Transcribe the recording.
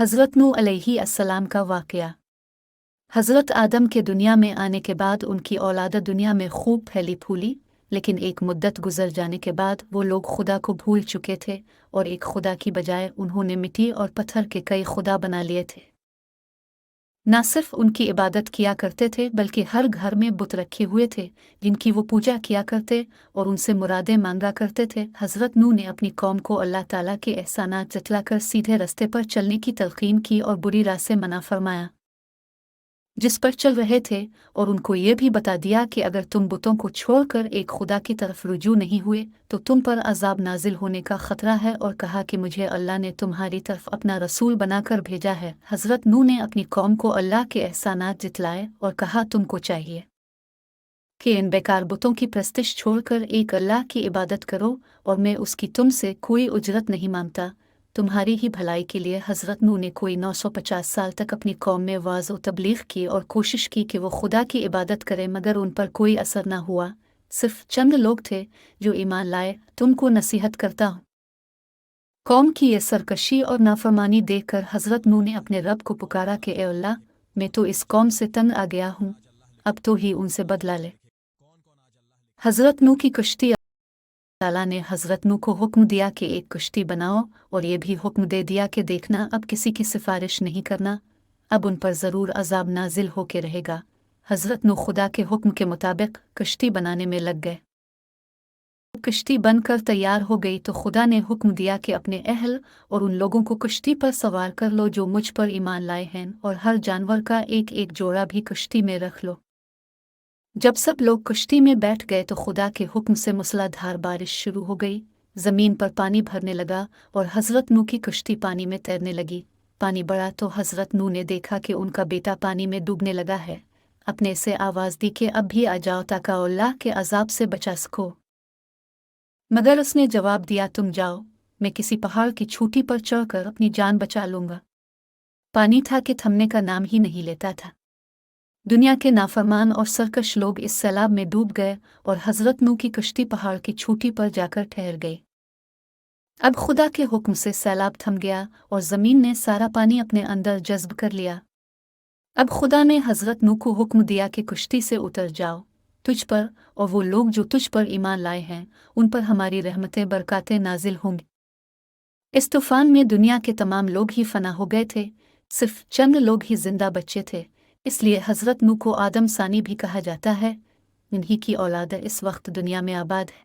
हज़रत नूह अलैहिस्सलाम का वाक़या। हज़रत आदम के दुनिया में आने के बाद उनकी औलाद दुनिया में खूब फैली फूली, लेकिन एक मुद्दत गुजर जाने के बाद वो लोग खुदा को भूल चुके थे और एक खुदा की बजाय उन्होंने मिट्टी और पत्थर के कई खुदा बना लिए थे। न सिर्फ उनकी इबादत किया करते थे बल्कि हर घर में बुत रखे हुए थे जिनकी वो पूजा किया करते और उनसे मुरादें मांगा करते थे। हज़रत नूह ने अपनी कौम को अल्लाह ताला के एहसानात जतलाकर सीधे रास्ते पर चलने की तलकीन की और बुरी राह से मना फरमाया जिस पर चल रहे थे, और उनको ये भी बता दिया कि अगर तुम बुतों को छोड़कर एक खुदा की तरफ रुजू नहीं हुए तो तुम पर अजाब नाजिल होने का खतरा है, और कहा कि मुझे अल्लाह ने तुम्हारी तरफ अपना रसूल बनाकर भेजा है। हज़रत नूह ने अपनी कौम को अल्लाह के एहसानात जितलाए और कहा तुमको चाहिए कि इन बेकार बुतों की प्रस्तिश छोड़कर एक अल्लाह की इबादत करो, और मैं उसकी तुमसे कोई उजरत नहीं मांगता, तुम्हारी ही भलाई के लिए। हज़रत नूह ने कोई 950 साल तक अपनी कौम में वाज़ व तबलीग की और कोशिश की कि वो खुदा की इबादत करे, मगर उन पर कोई असर न हुआ। सिर्फ चंद लोग थे जो ईमान लाए। तुमको नसीहत करता हूँ। कौम की ये सरकशी और नाफरमानी देखकर हज़रत नूह ने अपने रब को पुकारा कि ए अल्लाह, मैं तो इस कौम से तंग आ गया हूँ, अब तो ही उनसे बदला ले। हज़रत नूह की कश्ती। ताला ने हज़रत नूह को हुक्म दिया कि एक कश्ती बनाओ, और ये भी हुक्म दे दिया कि देखना अब किसी की सिफारिश नहीं करना, अब उन पर ज़रूर अजाब नाजिल होके रहेगा। हज़रत नूह खुदा के हुक्म के मुताबिक कश्ती बनाने में लग गए। कश्ती बनकर तैयार हो गई तो खुदा ने हुक्म दिया कि अपने अहल और उन लोगों को कश्ती पर सवार कर लो जो मुझ पर ईमान लाए हैं, और हर जानवर का एक एक जोड़ा भी कश्ती में रख लो। जब सब लोग कश्ती में बैठ गए तो खुदा के हुक्म से मूसलाधार बारिश शुरू हो गई। ज़मीन पर पानी भरने लगा और हज़रत नूह की कश्ती पानी में तैरने लगी। पानी बढ़ा तो हज़रत नूह ने देखा कि उनका बेटा पानी में डूबने लगा है। अपने से आवाज़ दी कि अब भी आ जाओ ताकि अल्लाह के अजाब से बचा सको। मगर उसने जवाब दिया, तुम जाओ, मैं किसी पहाड़ की चोटी पर चढ़कर अपनी जान बचा लूँगा। पानी था कि थमने का नाम ही नहीं लेता था। दुनिया के नाफरमान और सरकश लोग इस सैलाब में डूब गए और हज़रत नूह की कश्ती पहाड़ की चोटी पर जाकर ठहर गई। अब खुदा के हुक्म से सैलाब थम गया और ज़मीन ने सारा पानी अपने अंदर जज्ब कर लिया। अब खुदा ने हज़रत नूह को हुक्म दिया कि कश्ती से उतर जाओ, तुझ पर और वो लोग जो तुझ पर ईमान लाए हैं उन पर हमारी रहमतें बरकातें नाजिल होंगी। इस तूफान में दुनिया के तमाम लोग ही फना हो गए थे, सिर्फ चंद लोग ही जिंदा बचे थे। इसलिए हज़रत नूह को आदम सानी भी कहा जाता है। इन्हीं की औलाद इस वक्त दुनिया में आबाद है।